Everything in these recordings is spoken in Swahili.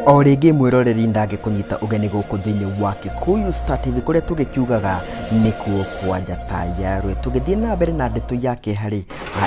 O rĩngĩ mwĩroreri ndangĩkũnyita ũgeni gũkũ thĩinĩ wa Kikuyu Star TV kũrĩa tũgĩkiugaga nĩkuo kwa njata ya Rwe. Tũgĩthiĩ na mbere na ndeto yake harĩ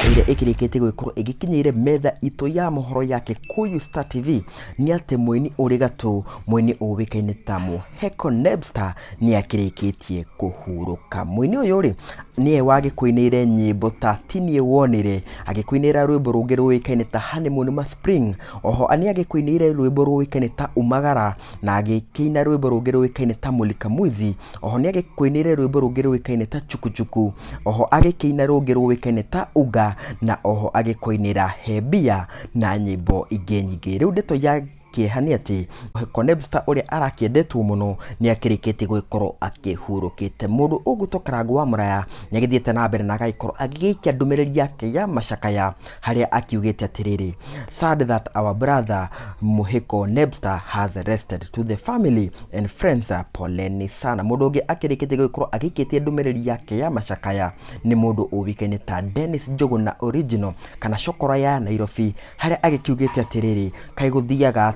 ĩrĩa ĩkĩrĩkĩtie gũkorwo ĩgĩkinyĩire metha itũ ya mohoro ya Kikuyu Star TV nĩ atĩ mũini ũrĩ gatũ, mũini ũĩkaine ta Mũheko Nebstar nĩ akĩrĩkĩtie kũhurũka. Mũini ũyũ rĩ nĩwe wagĩkũinĩire nyĩmbo ta Tinie Wonire, agĩkũinĩra rwĩmbo rũngĩ rũĩkaine ta Honeymoon ma Spring, oho nĩ agĩkũinĩire rwĩmbo rũĩkaine ta Umagara, na agĩkĩina rwĩmbo rũngĩ rũĩkaine ta Mulika Mwizi, oho nĩ agĩkũinĩire rwĩmbo rũngĩ rũĩkaine ta Chukuchuku, oho agĩkĩina rũngĩ rũĩkaine ta Uga, na oho agĩkũinĩra Hebia na nyĩmbo ingĩ nyingĩ. Rĩu ndeto ya kĩeha nĩ atĩ Mũheko Nebstar ũrĩa arakĩendetwo mũno nĩ akĩrĩkĩtie gũkorwo akĩhurũkĩte. Mũndũ ũgũtwo Karangũ wa Mũraya nĩ agĩthiĩte na mbere na agagĩkorwo agĩgĩikia ndũmĩrĩri yake ya macakaya harĩa akiugĩte atĩrĩrĩ: sad that our brother Mũheko Nebstar has arrested, to the family and friends, poleni sana. Mũndũ ũngĩ akĩrĩkĩtie gũkorwo agĩikĩtie ndũmĩrĩri yake ya macakaya nĩ mũndũ ũĩkaine ta Dennis Njuguna Original kana Cokora ya Nairobi, harĩa agĩkiugĩte atĩrĩrĩ kaĩ gũthiaga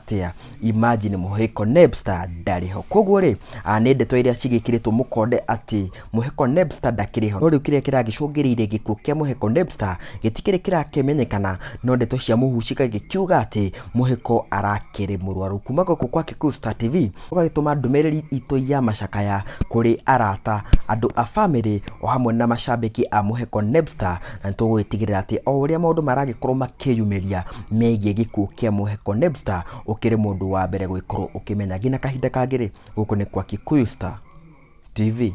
imagine Mũheko Nebstar ndarĩ ho. Koguo rĩ nĩ ndeto iria cigĩkĩrĩtwo mũkonde atĩ Mũheko Nebstar ndakĩrĩ ho. No rĩu kĩrĩa kĩragĩcũngĩrĩirie gĩkuũ kĩa Mũheko Nebstar gĩtikĩrĩ kĩrakĩmenyekana, no ndeto cia mũhuhu cigagĩkiuga atĩ Mũheko arakĩrĩ mũrwaru. Kuma gũkũ kwa Kikuyu Star TV ũgagĩtũma ndũmĩrĩri itũ ya macakaya kũrĩ arata, andũ a family o hamwe na macambĩki a Mũheko Nebstar, na nĩtũgũgĩtigĩrĩra atĩ o ũrĩa maũndũ maragĩkorwo makĩyumĩria megiĩ gĩkuũ kĩa Mũheko Nebstar ũkĩrĩ mũndũ wa mbere gũgĩkorwo ũkĩmenya. Nginya kahinda kangĩ rĩ gũkũ nĩ kwa Kikuyu Star TV.